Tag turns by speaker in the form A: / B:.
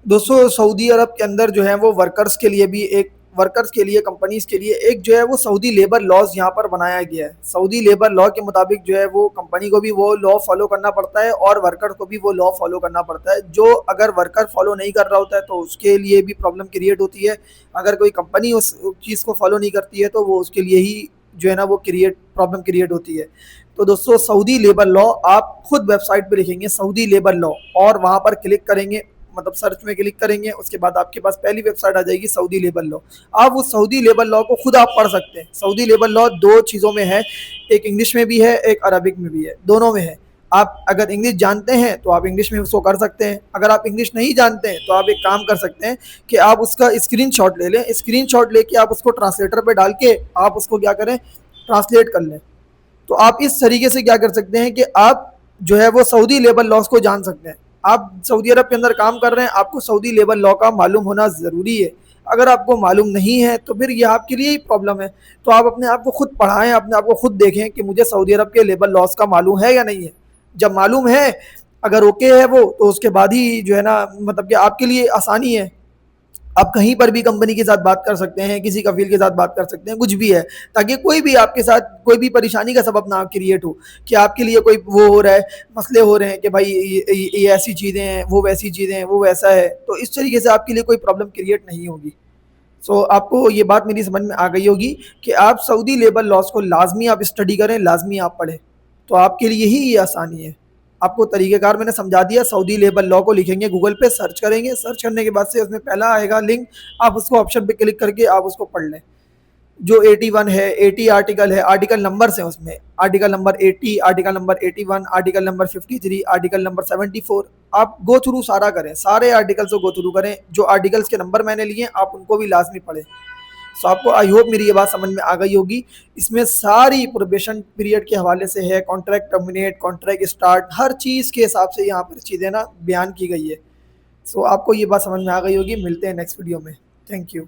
A: दोस्तों सऊदी अरब के अंदर जो है वो वर्कर्स के लिए कंपनीज के लिए एक जो है वो सऊदी लेबर लॉज यहाँ पर बनाया गया है। सऊदी लेबर लॉ के मुताबिक जो है वो कंपनी को भी वो लॉ फॉलो करना पड़ता है और वर्कर को भी वो लॉ फॉलो करना पड़ता है। जो अगर वर्कर फॉलो नहीं कर रहा होता है तो उसके लिए भी प्रॉब्लम क्रिएट होती है। अगर कोई कंपनी उस चीज़ को फॉलो नहीं करती है तो वो उसके लिए ही जो है ना वो प्रॉब्लम क्रिएट होती है। तो दोस्तों सऊदी लेबर लॉ आप खुद वेबसाइट पे लिखेंगे सऊदी लेबर लॉ और वहाँ पर क्लिक करेंगे, मतलब सर्च में क्लिक करेंगे, उसके बाद आपके पास पहली वेबसाइट आ जाएगी सऊदी लेबर लॉ। आप उस सऊदी लेबर लॉ को खुद आप पढ़ सकते हैं। सऊदी लेबर लॉ दो चीज़ों में है, एक इंग्लिश में भी है एक अरबिक में भी है, दोनों में है। आप अगर इंग्लिश जानते हैं तो आप इंग्लिश में उसको कर सकते हैं, अगर आप इंग्लिश नहीं जानते हैं तो आप एक काम कर सकते हैं कि आप उसका स्क्रीनशॉट ले लें, स्क्रीनशॉट लेके आप उसको ट्रांसलेटर पे डाल के आप उसको क्या करें, ट्रांसलेट कर लें। तो आप इस तरीके से क्या कर सकते हैं कि आप जो है वो सऊदी लेबर लॉज को जान सकते हैं। आप सऊदी अरब के अंदर काम कर रहे हैं, आपको सऊदी लेबर लॉ का मालूम होना ज़रूरी है। अगर आपको मालूम नहीं है तो फिर ये आपके लिए ही प्रॉब्लम है। तो आप अपने आप को खुद पढ़ाएं, अपने आप को खुद देखें कि मुझे सऊदी अरब के लेबर लॉज का मालूम है या नहीं है। जब मालूम है, अगर ओके है वो, तो उसके बाद ही जो है ना मतलब कि आपके लिए आसानी है। आप कहीं पर भी कंपनी के साथ बात कर सकते हैं, किसी कफील के साथ बात कर सकते हैं, कुछ भी है, ताकि कोई भी आपके साथ कोई भी परेशानी का सबब ना क्रिएट हो कि आपके लिए कोई वो हो रहा है, मसले हो रहे हैं कि भाई ये ऐसी चीज़ें हैं, वो वैसी चीज़ें हैं, वो वैसा है। तो इस तरीके से आपके लिए कोई प्रॉब्लम क्रिएट नहीं होगी। सो आपको ये बात मेरी समझ में आ गई होगी कि आप सऊदी लेबर लॉज को लाजमी आप स्टडी करें, लाजमी आप पढ़ें, तो आपके लिए ही ये आसानी है। आपको तरीक़ेकार मैंने समझा दिया। सऊदी लेबर लॉ को लिखेंगे, गूगल पे सर्च करेंगे, सर्च करने के बाद से उसमें पहला आएगा लिंक, आप उसको ऑप्शन पे क्लिक करके आप उसको पढ़ लें। जो 81 है, 80 आर्टिकल है, आर्टिकल नंबर्स हैं उसमें, article number 80, article number 81, article number 53, article number 74। आप गो थ्रू सारा करें, सारे आर्टिकल्स को गो थ्रू करें। जो आर्टिकल्स के नंबर मैंने लिए आप उनको भी लाजमी पढ़ें। सो आपको आई होप मेरी ये बात समझ में आ गई होगी। इसमें सारी प्रोबेशन पीरियड के हवाले से है, कॉन्ट्रैक्ट टर्मिनेट, कॉन्ट्रैक्ट स्टार्ट, हर चीज़ के हिसाब से यहाँ पर चीज़ें ना बयान की गई है। सो आपको ये बात समझ में आ गई होगी। मिलते हैं नेक्स्ट वीडियो में। Thank you.